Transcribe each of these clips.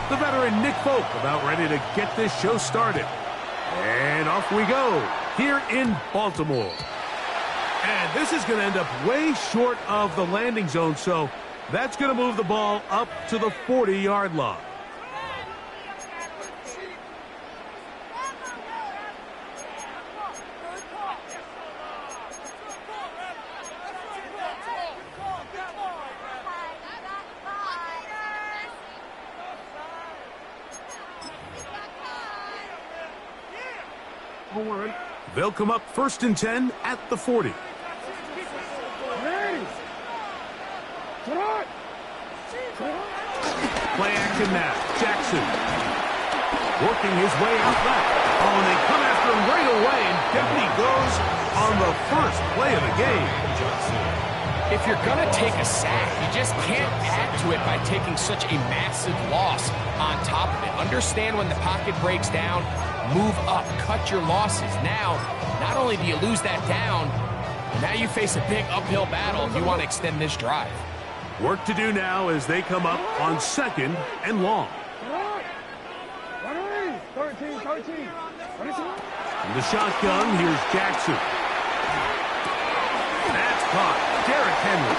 the veteran Nick Folk about ready to get this show started. And off we go here in Baltimore. And this is going to end up way short of the landing zone, so that's going to move the ball up to the 40-yard line. They'll come up 1st and 10 at the 40. Play action now. Jackson working his way out left. Oh, and they come after him right away, and down he goes on the first play of the game. If you're going to take a sack, you just can't add to it by taking such a massive loss on top of it. Understand when the pocket breaks down, move up, cut your losses. Now, not only do you lose that down, now you face a big uphill battle if you want to extend this drive. Work to do now as they come up on 2nd and long. In the shotgun, here's Jackson. That's caught. Derrick Henry.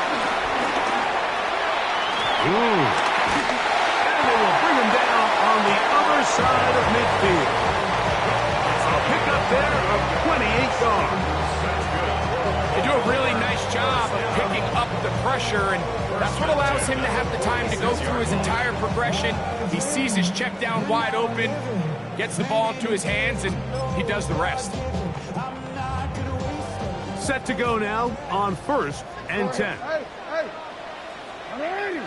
Ooh. And they will bring him down on the other side of midfield. A pickup there of 28 yards. They do a really nice job of picking up the pressure, and that's what allows him to have the time to go through his entire progression. He sees his check down wide open, gets the ball into his hands, and he does the rest. Set to go now on 1st and 10. Hey, 180!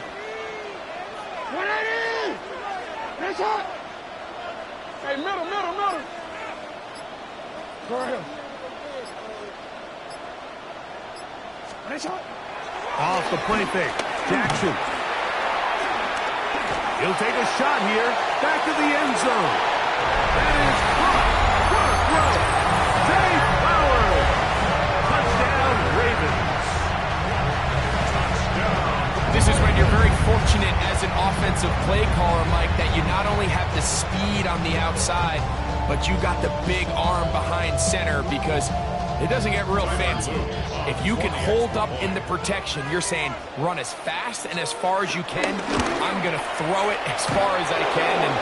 180! Nice shot! Hey, middle! Go ahead. Nice shot! Off the play fake. Jackson. He'll take a shot here. Back to the end zone. That is caught. What a throw. Zay Flowers. Touchdown, Ravens. This is when you're very fortunate as an offensive play caller, Mike, that you not only have the speed on the outside, but you got the big arm behind center, because it doesn't get real fancy. If you can hold up in the protection, you're saying run as fast and as far as you can. I'm going to throw it as far as I can, and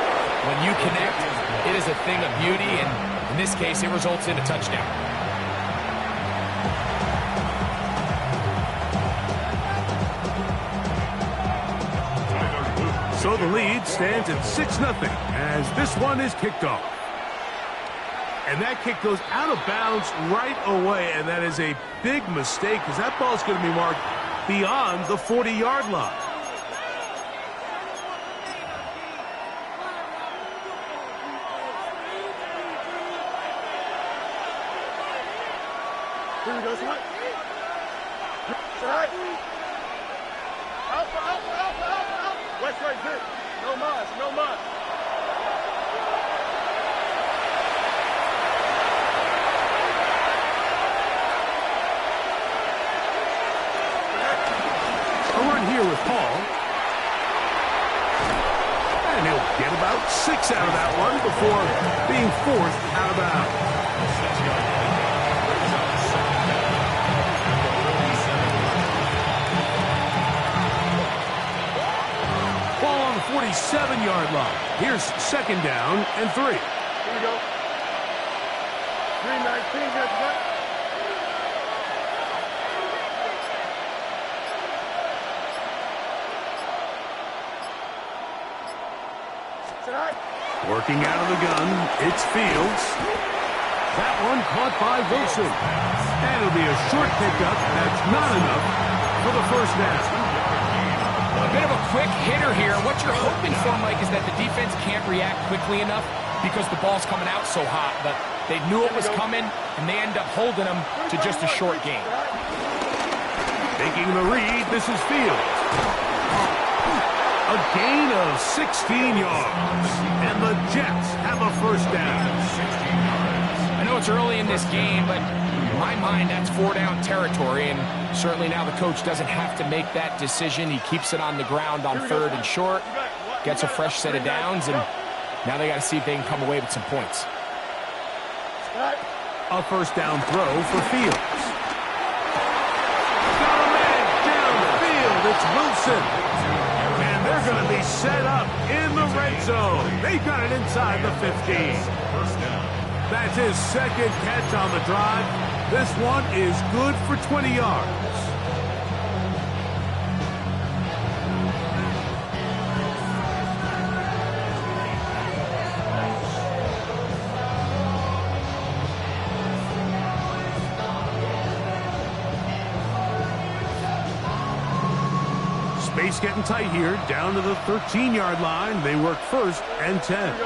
when you connect, it is a thing of beauty, and in this case, it results in a touchdown. So the lead stands at 6-0 as this one is kicked off. And that kick goes out of bounds right away, and that is a big mistake because that ball is going to be marked beyond the 40-yard line. Here we go, Side. Side. Alpha. West right there. No mas. A run here with Hall. And he'll get about 6 out of that one before being forced out of bounds. Ball on the 47-yard line. Here's 2nd down and 3. Here we go. 319 here, back. Working out of the gun, it's Fields. That one caught by Wilson. And it'll be a short pickup. That's not enough for the first down. A bit of a quick hitter here. What you're hoping for, Mike, is that the defense can't react quickly enough because the ball's coming out so hot. But they knew it was coming, and they end up holding them to just a short gain. Taking the read, this is Fields. A gain of 16 yards, and the Jets have a first down. I know it's early in this game, but in my mind, that's 4-down territory, and certainly now the coach doesn't have to make that decision. He keeps it on the ground on 3rd and short. gets a fresh set of downs, and now they got to see if they can come away with some points. A first down throw for Fields. Got a man downfield. It's Wilson. And they're going to be set up in the red zone. They've got it inside the 15. That's his second catch on the drive. This one is good for 20 yards. Space getting tight here, down to the 13-yard line. They work first and 10.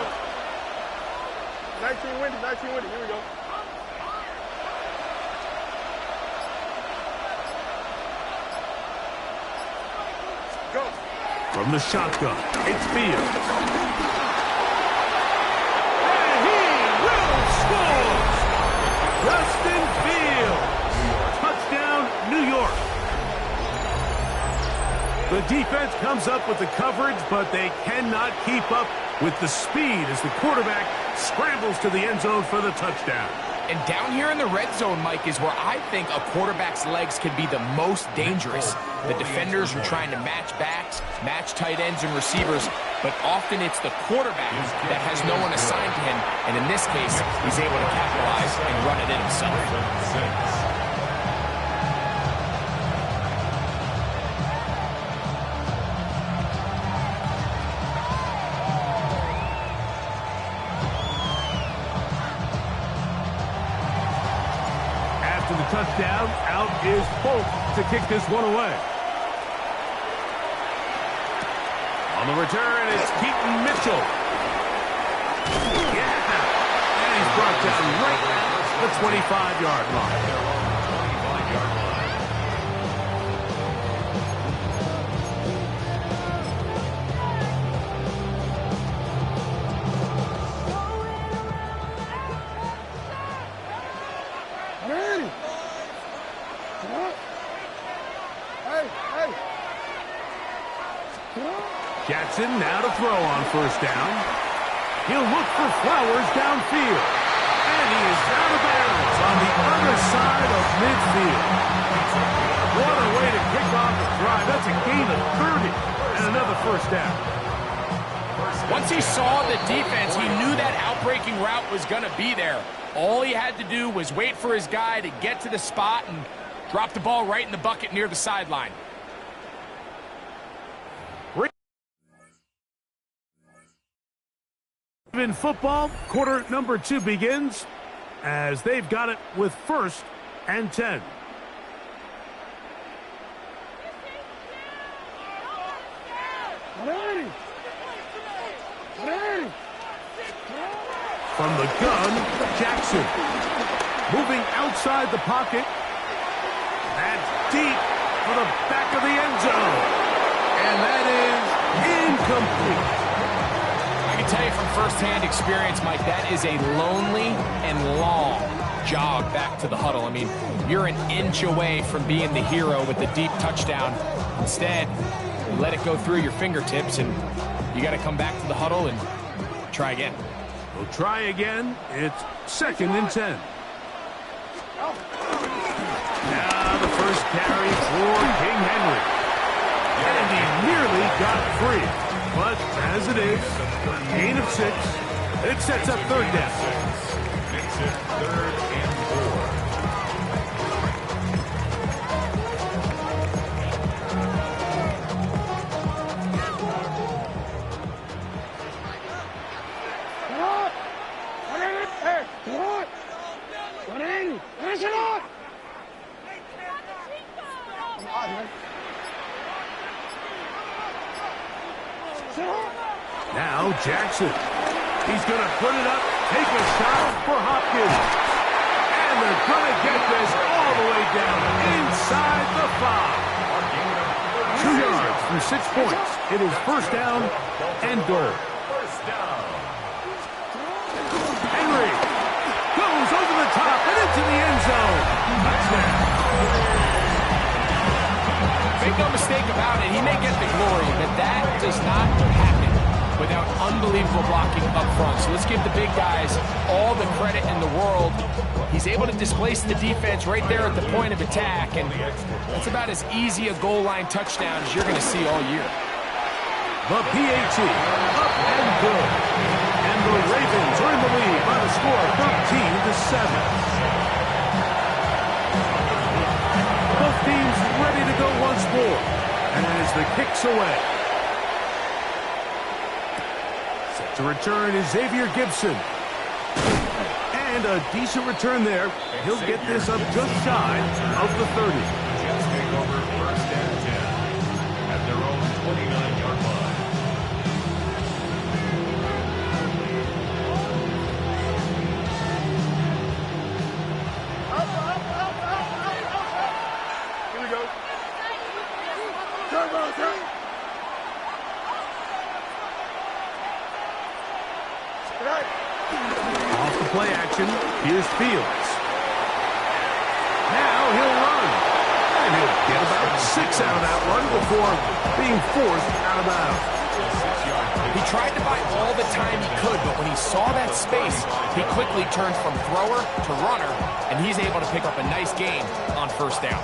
19 windy, 19 windy. Here we go. Go. From the shotgun, it's Fields. And he will score! Justin Fields. Touchdown, New York. The defense comes up with the coverage, but they cannot keep up with the speed as the quarterback scrambles to the end zone for the touchdown. And down here in the red zone, Mike, is where I think a quarterback's legs can be the most dangerous. The defenders are trying to match backs, match tight ends and receivers, but often it's the quarterback that has no one assigned to him, and in this case, he's able to capitalize and run it in himself. After the touchdown, out is Polk to kick this one away. On the return, it's Keaton Mitchell. Yeah! And he's brought down right at the 25-yard line. Jackson now to throw on first down. He'll look for Flowers downfield. And he is out of bounds on the other side of midfield. What a way to kick off the drive. That's a gain of 30 and another first down. Once he saw the defense, he knew that outbreaking route was going to be there. All he had to do was wait for his guy to get to the spot and drop the ball right in the bucket near the sideline. In football, quarter number 2 begins as they've got it with first and 10. From the gun, Jackson. Moving outside the pocket. That's deep for the back of the end zone. And that is incomplete. I can tell you from firsthand experience, Mike, that is a lonely and long jog back to the huddle. I mean, you're an inch away from being the hero with the deep touchdown. Instead, you let it go through your fingertips, and you got to come back to the huddle and try again. We'll try again. It's second and 10. Now the first carry for King Henry. And he nearly got free. But as it is, gain of 6. It sets up third down. It's third and 4. Now Jackson. He's going to put it up, take a shot for Hopkins. And they're going to get this all the way down inside the 5. 2 yards from 6 points. It is first down and goal. Henry goes over the top and into the end zone. Touchdown. Make no mistake about it, he may get the glory, but that does not happen without unbelievable blocking up front. So let's give the big guys all the credit in the world. He's able to displace the defense right there at the point of attack, and that's about as easy a goal line touchdown as you're going to see all year. The PAT, up and good. And the Ravens are in the lead by the score of 13-7. Both teams ready to go once more. And as the kick's away. Set to return is Xavier Gibson. And a decent return there. He'll get this up just shy of the 30. Jets take over first and 10 at their own 29-yard line. Here we go. Turn, ball, turn. Right. Off the play action, here's Fields. Now he'll run. And he'll get about 6 out of that run before being forced out of bounds. He tried to buy all the time he could, but when he saw that space, he quickly turned from thrower to runner, and he's able to pick up a nice gain on first down.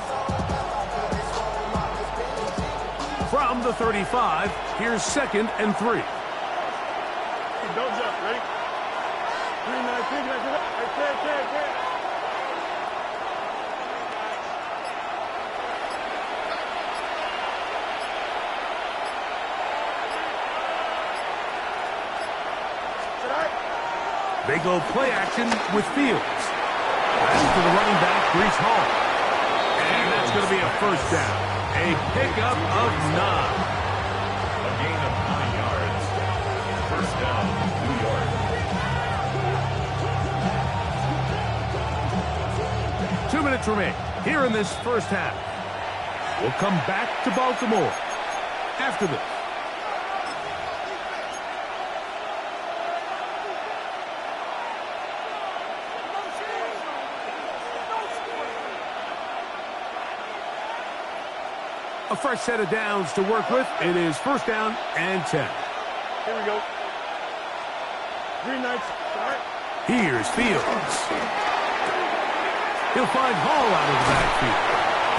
From the 35, here's 2nd and 3. Don't jump. Ready? 3-9, 10. They go play action with Fields. That's to the running back, Breece Hall. And that's going to be a first down. A pickup of 9. A gain of 9 yards. First down, New York. 2 minutes remain here in this first half. We'll come back to Baltimore after this. A fresh set of downs to work with. It is first down and 10. Here we go. 3-9. Start. Here's Fields. He'll find Hall out of the backfield.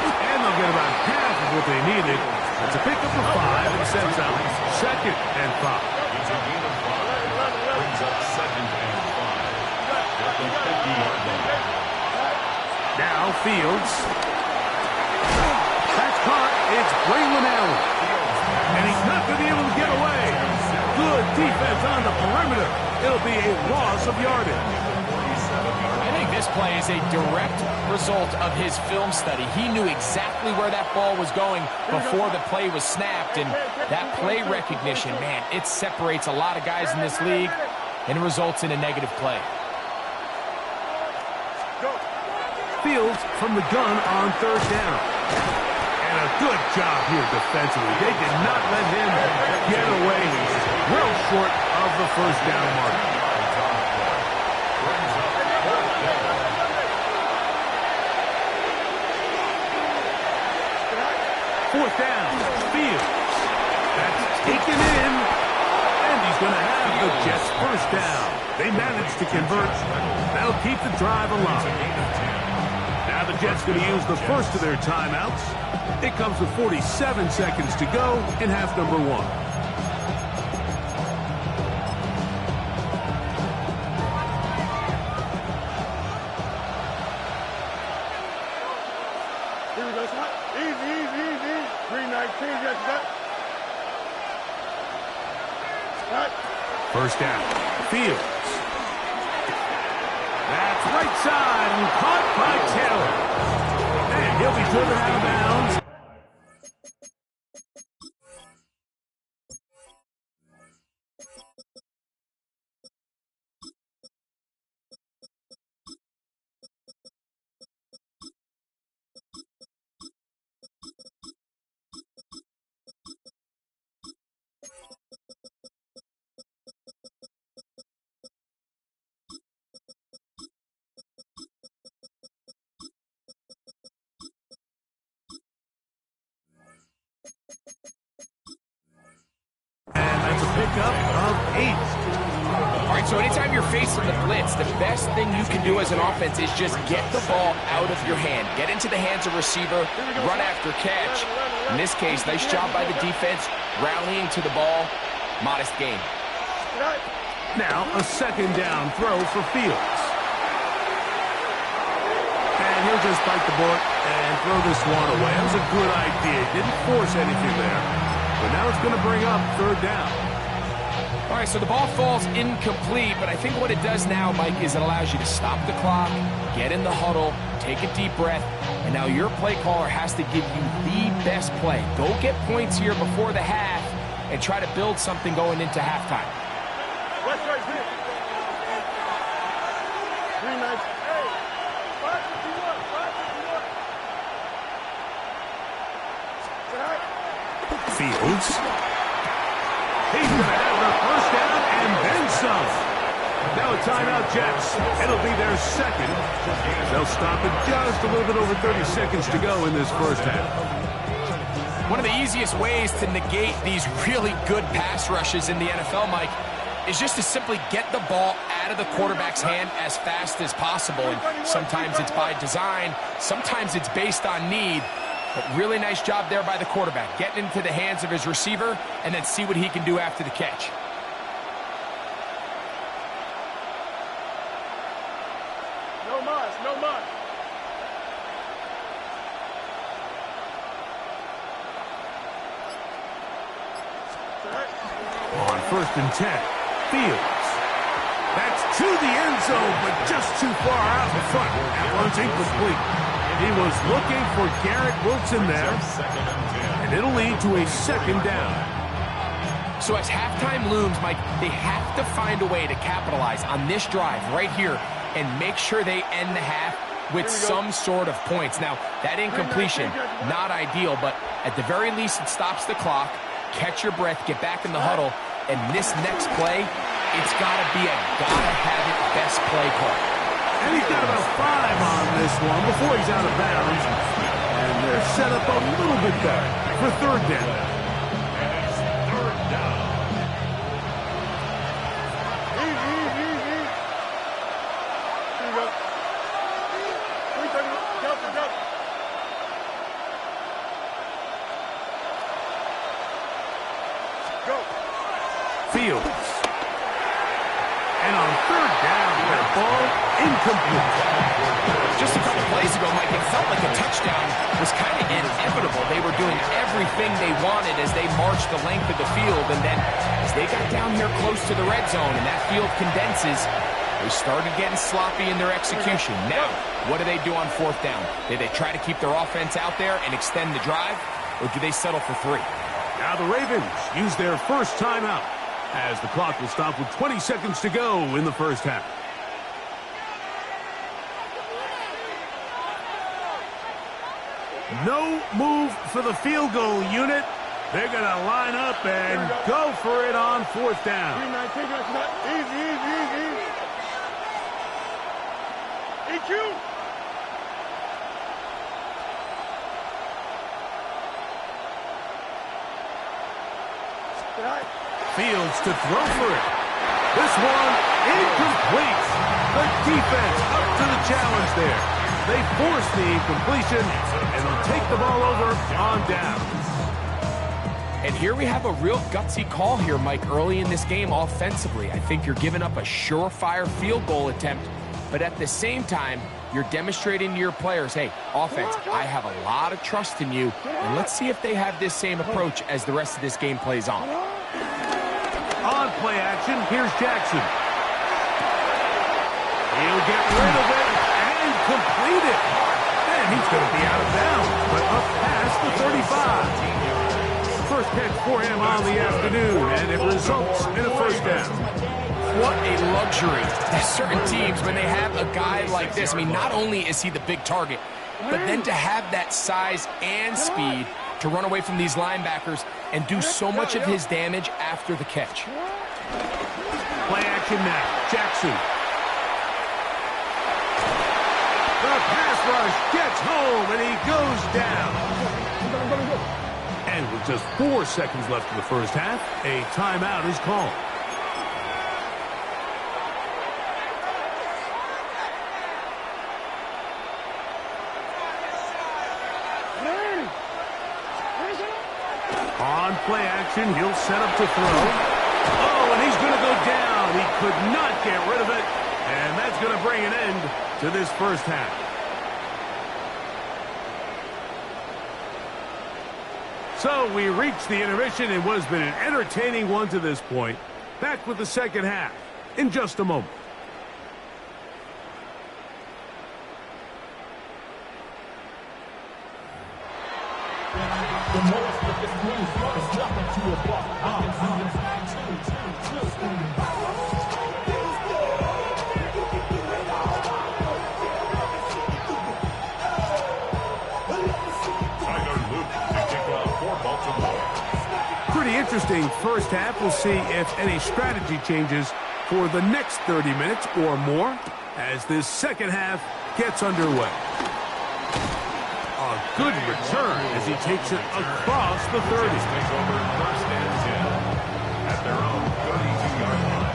And they'll get about half of what they needed. It's a pickup of 5 and sets out 2nd and 5. It's a gain of 5. Brings up 2nd and 5. At the 50-yard line. Now Fields. That's caught. It's Braylon Allen. And he's not going to be able to get away. Good defense on the perimeter. It'll be a loss of yardage. I think this play is a direct result of his film study. He knew exactly where that ball was going before the play was snapped, and that play recognition, man, it separates a lot of guys in this league, and it results in a negative play. Fields from the gun on 3rd down. And a good job here defensively. They did not let him get away. Well short of the first down mark. Fourth down, Fields. That's taken in, and he's going to have the Jets first down. They managed to convert. That'll keep the drive alive. Now the Jets going to use the first of their timeouts. It comes with 47 seconds to go in half number 1. Here we go. Easy. 3-19. Yes, that. Right. First down, Fields. That's right side and caught by Taylor. And he'll be driven out of bounds. pickup of 8. All right, so anytime you're facing the blitz, the best thing you can do as an offense is just get the ball out of your hand. Get into the hands of receiver, run after catch. In this case, nice job by the defense, rallying to the ball. Modest gain. Now a second down throw for Fields. And he'll just bite the bullet and throw this one away. That was a good idea. Didn't force anything there. But now it's going to bring up third down. All right, so the ball falls incomplete, but I think what it does now, Mike, is it allows you to stop the clock, get in the huddle, take a deep breath, and now your play caller has to give you the best play. Go get points here before the half and try to build something going into halftime. West right here. 3-9. Hey, 551. Fields. He's going to have the first down and then some. Now a timeout, Jets. It'll be their second. They'll stop it just a little bit over 30 seconds to go in this first half. One of the easiest ways to negate these really good pass rushes in the NFL, Mike, is just to simply get the ball out of the quarterback's hand as fast as possible. And sometimes it's by design, sometimes it's based on need. But really nice job there by the quarterback, getting into the hands of his receiver and then see what he can do after the catch. No mas, no mas. On 1st and 10, Fields. That's to the end zone, but just too far out in front. That one's incomplete. He was looking for Garrett Wilson there, and it'll lead to a second down. So as halftime looms, Mike, they have to find a way to capitalize on this drive right here and make sure they end the half with some sort of points. Now, that incompletion, not ideal, but at the very least it stops the clock. Catch your breath, get back in the huddle, and this next play, it's got to be a gotta-have-it best play call. And he's got about 5 on this one before he's out of bounds. And they're set up a little bit better for third down. Third down. Easy. Here we go. 330. Go. Go. Fields. And on third down, the ball incomplete. Just a couple plays ago, Mike, it felt like a touchdown was kind of inevitable. They were doing everything they wanted as they marched the length of the field, and then as they got down here close to the red zone and that field condenses, they started getting sloppy in their execution. Now, what do they do on 4th down? Do they try to keep their offense out there and extend the drive, or do they settle for 3? Now the Ravens use their first timeout as the clock will stop with 20 seconds to go in the first half. No move for the field goal unit. They're going to line up and go for it on 4th down. 3-9. Easy. EQ. Fields to throw for it. This one incomplete. The defense up to the challenge there. They force the incompletion, and they'll take the ball over on down. And here we have a real gutsy call here, Mike, early in this game offensively. I think you're giving up a surefire field goal attempt, but at the same time, you're demonstrating to your players, hey, offense, I have a lot of trust in you, and let's see if they have this same approach as the rest of this game plays on. On play action, here's Jackson. He'll get rid of it and complete it. And he's going to be out of bounds, but up past the 35. First catch for him on the afternoon, and it results in a first down. What a luxury. There's certain teams, when they have a guy like this, I mean, not only is he the big target, but then to have that size and speed to run away from these linebackers and do so much of his damage after the catch. Play action now. Jackson. The pass rush gets home, and he goes down. And with just 4 seconds left in the first half, a timeout is called. On play action, he'll set up to throw. Oh, and he's going to go down. He could not get rid of it. And that's going to bring an end to this first half. So we reached the intermission. It has been an entertaining one to this point. Back with the second half in just a moment. Pretty interesting first half. We'll see if any strategy changes for the next 30 minutes or more as this second half gets underway. A good return as he takes it across the 30. Takes over first and 10 at their own 32-yard line.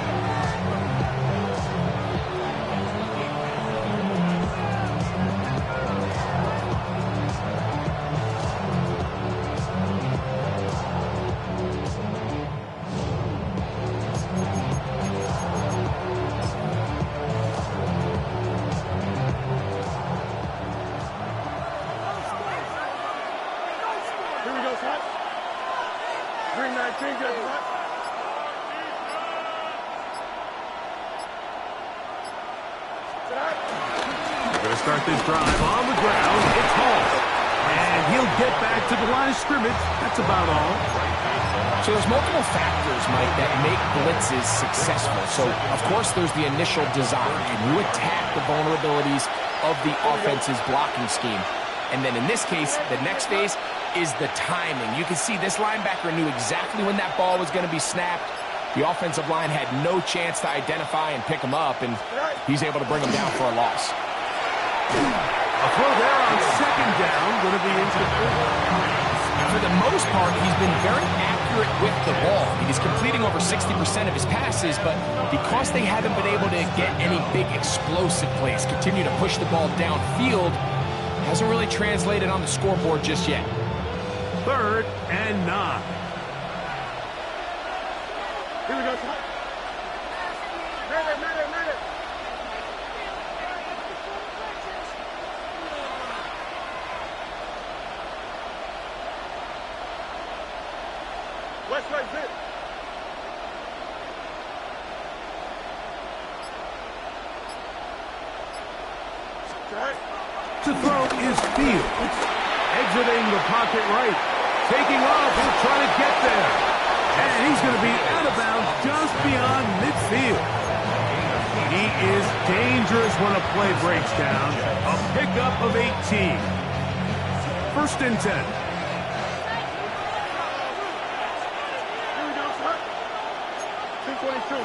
Start this drive on the ground. It's Hall. And he'll get back to the line of scrimmage. That's about all. So there's multiple factors, Mike, that make blitzes successful. So, of course, there's the initial design. And you attack the vulnerabilities of the offense's blocking scheme. And then in this case, the next phase is the timing. You can see this linebacker knew exactly when that ball was going to be snapped. The offensive line had no chance to identify and pick him up, and he's able to bring him down for a loss. A throw there on second down, going to be incomplete. For the most part, he's been very accurate with the ball. I mean, he's completing over 60% of his passes, but because they haven't been able to get any big explosive plays, continue to push the ball downfield, hasn't really translated on the scoreboard just yet. 3rd and 9. Here we go, Ty. Ready. West right zip. To throw is Fields. Exiting the pocket right. Taking off. He'll try to get there. And he's going to be out of bounds just beyond midfield. He is dangerous when a play breaks down. A pickup of 18. 1st and 10. Here we go, son. 222.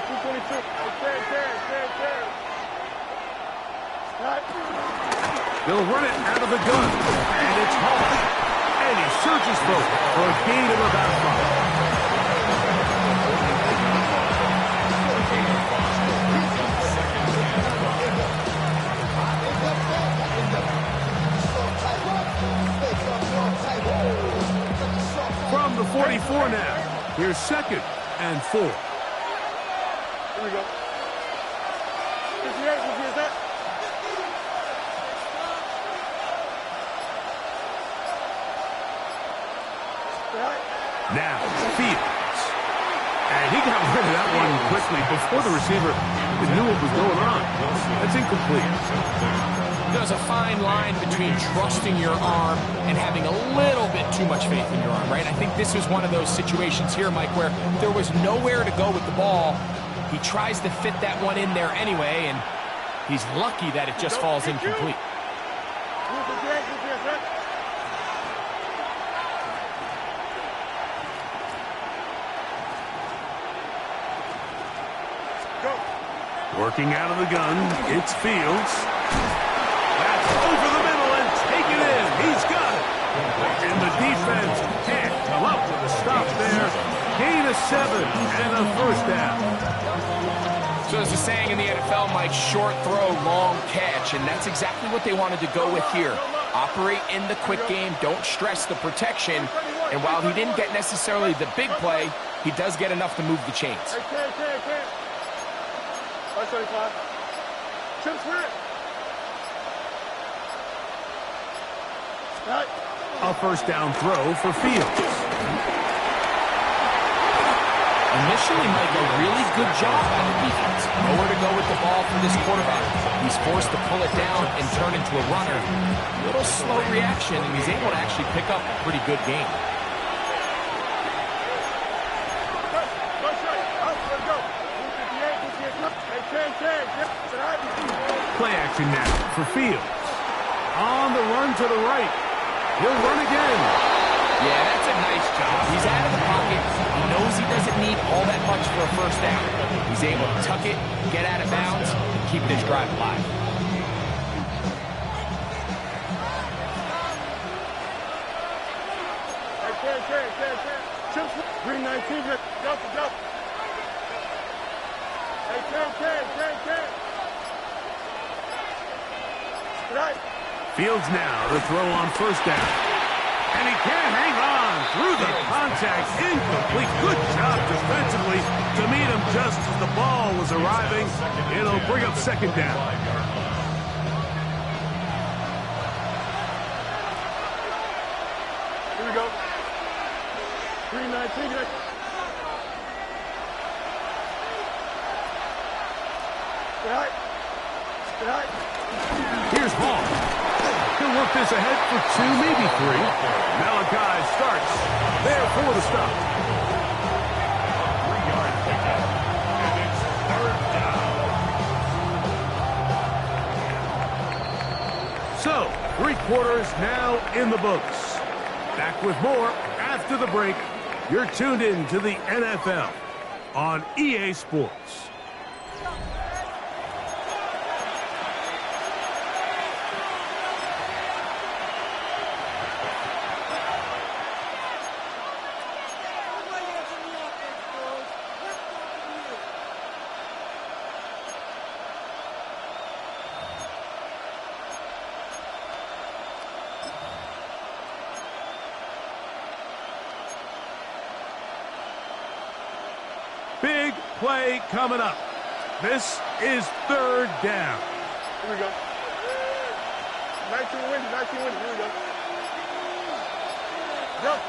There. Right. They'll run it out of the gun. And it's Hall. And he surges forward for a gain of about 5. From the 44 now. Here's 2nd and 4. Here we go. 58, is that? Now, Fields. And he got rid of that one quickly before the receiver knew what was going on. That's incomplete. There's a fine line between trusting your arm and having a little bit too much faith in your arm, right? I think this was one of those situations here, Mike, where there was nowhere to go with the ball. He tries to fit that one in there anyway, and he's lucky that it just falls incomplete. Working out of the gun, it's Fields. That's over the middle and take it in. He's got it. And the defense can't Love with the stop there. Gain of 7 and a first down. So there's a saying in the NFL, Mike, short throw, long catch, and that's exactly what they wanted to go with here. Operate in the quick game, don't stress the protection, and while he didn't get necessarily the big play, he does get enough to move the chains. Hey. 125. Chip sprint. Right. A first down throw for Fields. Initially, Mike, a really good job by the defense. Nowhere to go with the ball for this quarterback. He's forced to pull it down and turn into a runner. A little slow reaction, and he's able to actually pick up a pretty good game. Play action now for Fields. On the run to the right. He'll run again. Yeah, that's a nice job. He's out of the pocket. He knows he doesn't need all that much for a first down. He's able to tuck it, get out of bounds, and keep this drive alive. Green 19, go. Hey, Right. Fields now to throw on first down. And he can't hang on through the contact. Incomplete. Good job defensively to meet him just as the ball was arriving. It'll bring up second down. Here we go. 319. Right. Here's Hall. He'll work this ahead for 2, maybe 3. Malachi starts there for the stop. 3-yard pickup. And it's third down. So, 3 quarters now in the books. Back with more after the break. You're tuned in to the NFL on EA Sports. Big play coming up. This is third down. Here we go. 19 windy. Here we go. Jump.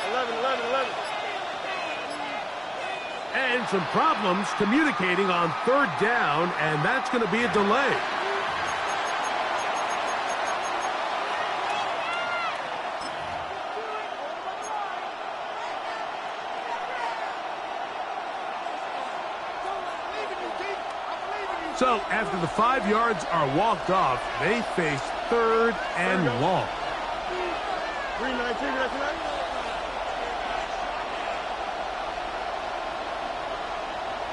11. And some problems communicating on third down, and that's going to be a delay. So after the 5 yards are walked off, they face third and long. 319, that's right.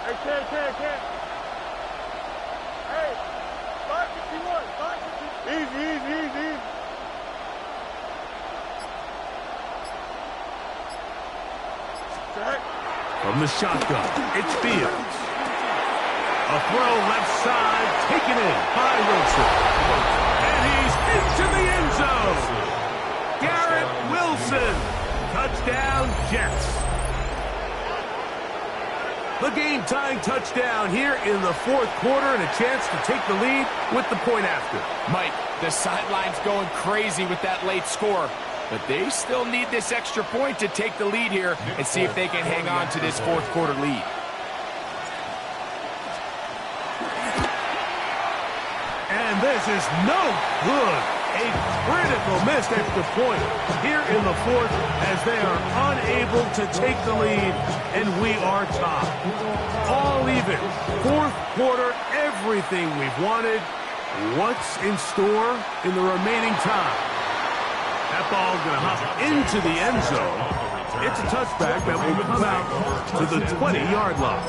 Hey, can't. Hey, 551. Easy. Jack. From the shotgun, it's Fields. A throw left side, taken in by Wilson. And he's into the end zone. Garrett Wilson. Touchdown, Jets. The game-tying touchdown here in the fourth quarter and a chance to take the lead with the point after. Mike, the sideline's going crazy with that late score, but they still need this extra point to take the lead here and see if they can hang on to this fourth quarter lead. And this is no good. A critical missed extra point here in the fourth as they are unable to take the lead, and we are tied. All even. Fourth quarter, everything we've wanted. What's in store in the remaining time? That ball's going to hop into the end zone. It's a touchback that will come out to the 20-yard line.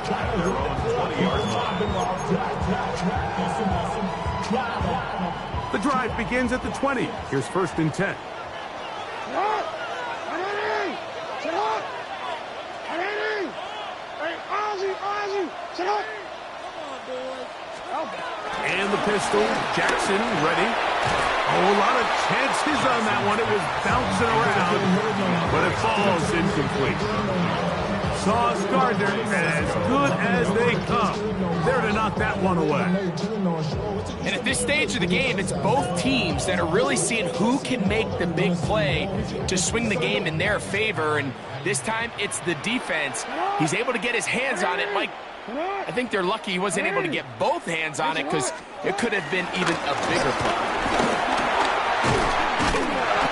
The drive begins at the 20. Here's 1st and 10. pistol. Jackson ready. Oh, a lot of chances on that one. It was bouncing around, but it falls incomplete. Sauce Gardner, as good as they come. There to knock that one away. And at this stage of the game, it's both teams that are really seeing who can make the big play to swing the game in their favor. And this time, it's the defense. He's able to get his hands on it. Mike, I think they're lucky he wasn't able to get both hands on it because it could have been even a bigger play.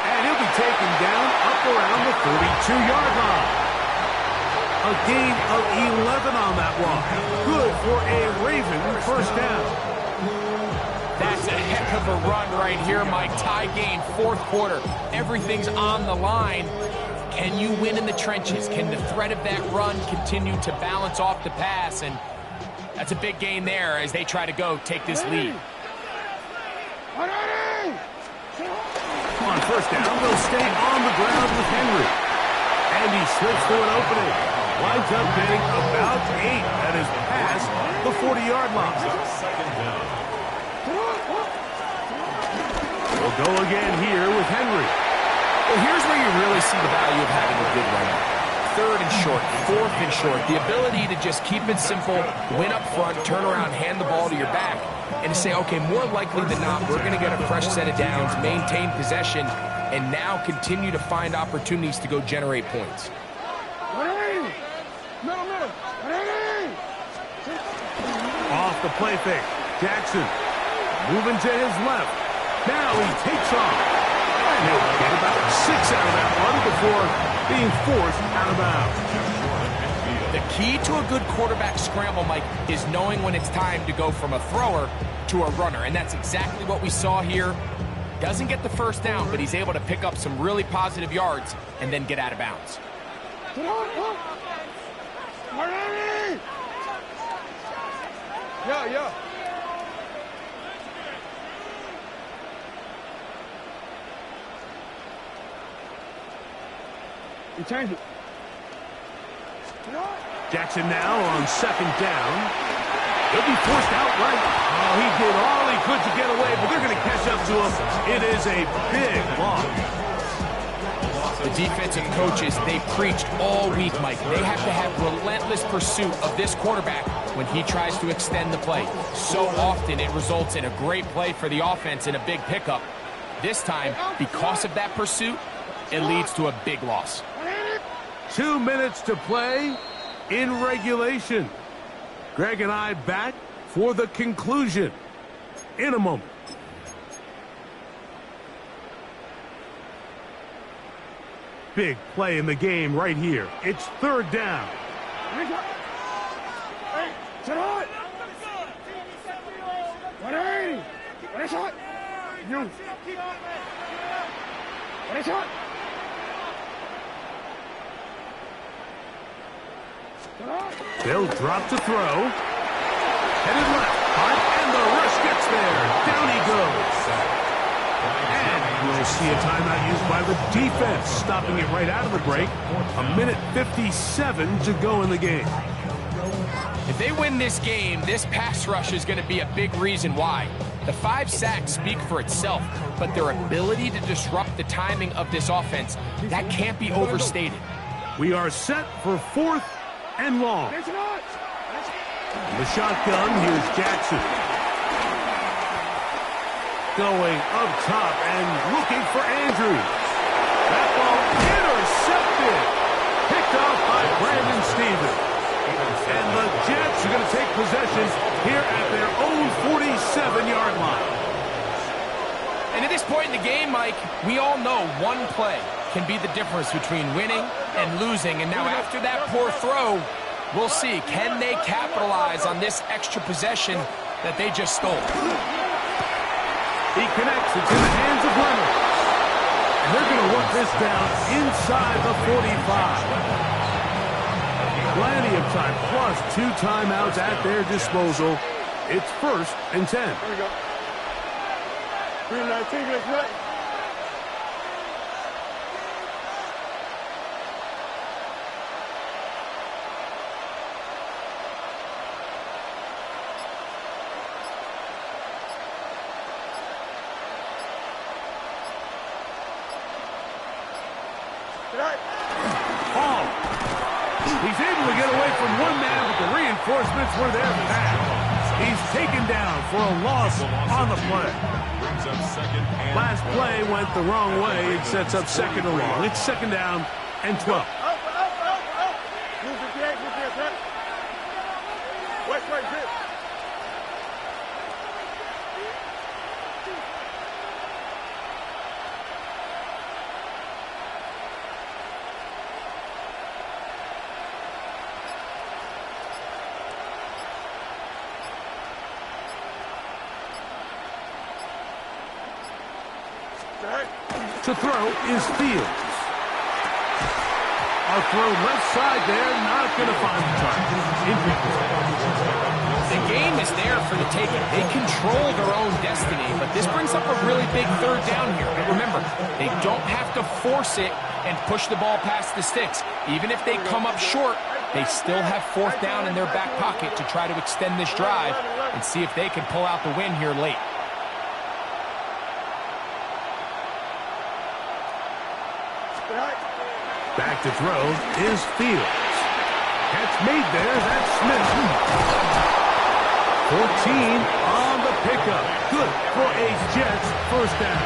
And he'll be taken down up around the 32-yard line. A gain of 11 on that walk. Good for a Raven first down. That's a heck of a run right here, Mike. Tie game, fourth quarter. Everything's on the line. Can you win in the trenches? Can the threat of that run continue to balance off the pass? And that's a big gain there as they try to go take this lead. On first down, they'll stay on the ground with Henry. And he slips through an opening. Winds up getting about 8. That is past the 40-yard line. We'll go again here with Henry. Well, here's where you really see the value of having a good runner. Third and short, fourth and short. The ability to just keep it simple, win up front, turn around, hand the ball to your back, and to say, okay, more likely than not, we're going to get a fresh set of downs, maintain possession, and now continue to find opportunities to go generate points. Off the play fake. Jackson moving to his left. Now he takes off. And he'll get about 6 out of that one before being forced out of bounds. The key to a good quarterback scramble, Mike, is knowing when it's time to go from a thrower to a runner. And that's exactly what we saw here. Doesn't get the first down, but he's able to pick up some really positive yards and then get out of bounds. Yeah. You change it. Jackson now on second down. He'll be forced out right. Oh, he did all he could to get away, but they're going to catch up to him. It is a big loss. The defensive coaches, they preached all week, Mike. They have to have relentless pursuit of this quarterback when he tries to extend the play. So often it results in a great play for the offense and a big pickup. This time, because of that pursuit, it leads to a big loss. 2 minutes to play in regulation. Greg and I back for the conclusion in a moment. Big play in the game right here. It's third down. They'll drop to throw. Headed left. And the rush gets there. Down he goes. And we'll see a timeout used by the defense, stopping it right out of the break. 1:57 to go in the game. If they win this game, this pass rush is going to be a big reason why. The 5 sacks speak for itself, but their ability to disrupt the timing of this offense, that can't be overstated. We are set for 4th and long. The shotgun, here's Jackson. Going up top and looking for Andrews. That ball intercepted. Picked off by Brandon Stevens. And the Jets are going to take possession here at their own 47-yard line. And at this point in the game, Mike, we all know one play can be the difference between winning and losing. And now after that poor throw, we'll see, can they capitalize on this extra possession that they just stole? He connects. It's in the hands of Leonard. And they're going to work this down inside the 45. Plenty of time, plus 2 timeouts at their disposal. It's 1st and 10. There we go. 319, let's go. He's able to get away from one man, but the reinforcements were there fast. He's taken down for a loss on the play. Last play went the wrong way. It sets up second and long. It's second down and 12. West right zip. To throw is Fields. A throw left side there, not going to find the target. The game is there for the taking. They control their own destiny, but this brings up a really big third down here. But remember, they don't have to force it and push the ball past the sticks. Even if they come up short, they still have fourth down in their back pocket to try to extend this drive and see if they can pull out the win here late. Back to throw is Fields. Catch made there. That's Smith. 14 on the pickup. Good for a Jets first down.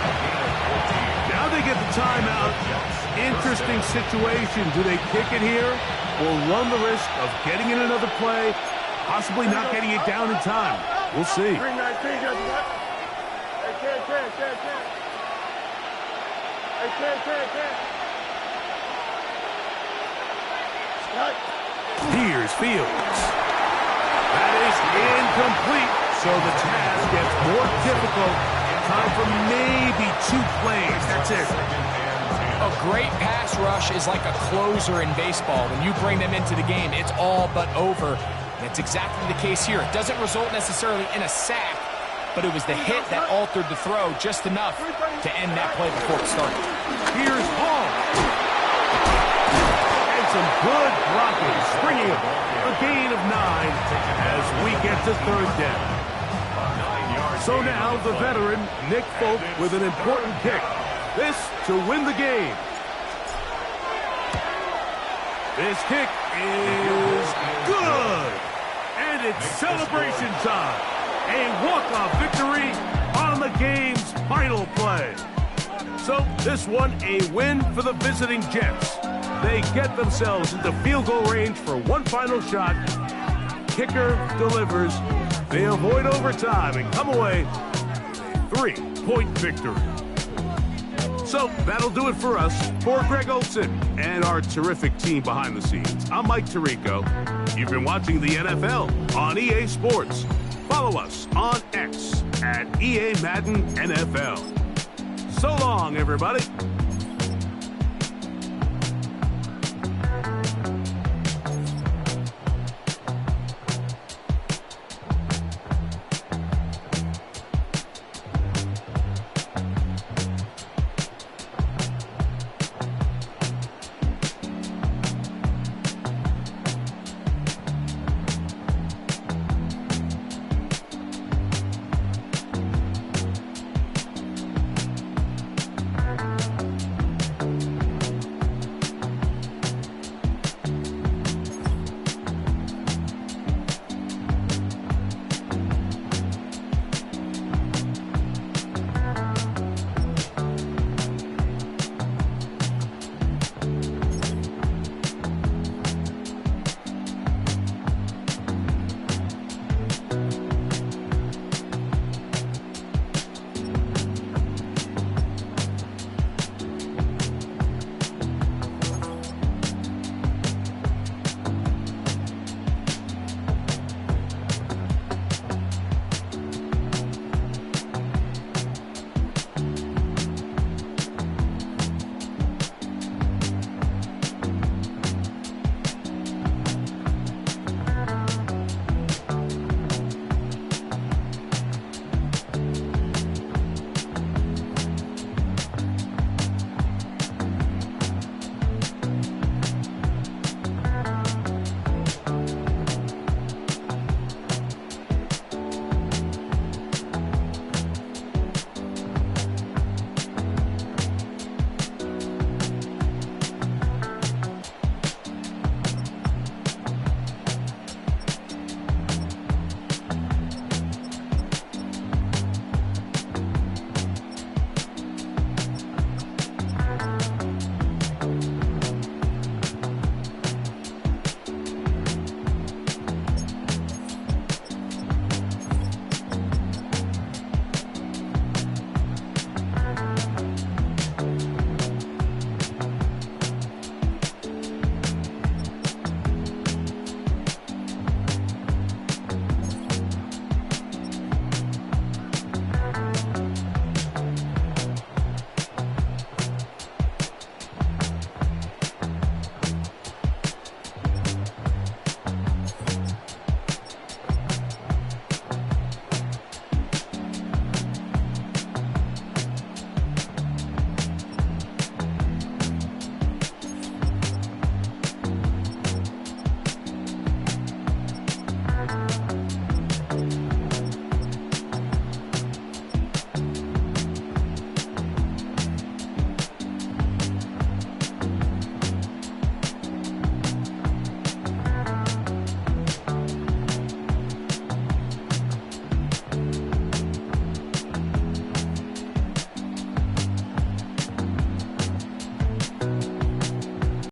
Now they get the timeout. Interesting situation. Do they kick it here or run the risk of getting in another play, possibly not getting it down in time? We'll see. 319, Here's Fields. That is incomplete, so the task gets more difficult. Time for maybe 2 plays. That's it. A great pass rush is like a closer in baseball. When you bring them into the game, it's all but over. And it's exactly the case here. It doesn't result necessarily in a sack, but it was the hit that altered the throw just enough to end that play before it started. Here's Hall. And some good blocking, springing up. A gain of 9 as we get to third down. So now the veteran, Nick Folk, with an important kick. This to win the game. This kick is good. And it's celebration time. A walk-off victory on the game's final play. So this one a win for the visiting Jets. They get themselves into field goal range for one final shot. Kicker delivers. They avoid overtime and come away with a 3-point victory. So that'll do it for us. For Greg Olsen and our terrific team behind the scenes, I'm Mike Tirico. You've been watching the NFL on EA Sports. Follow us on X at EA Madden NFL. So long, everybody.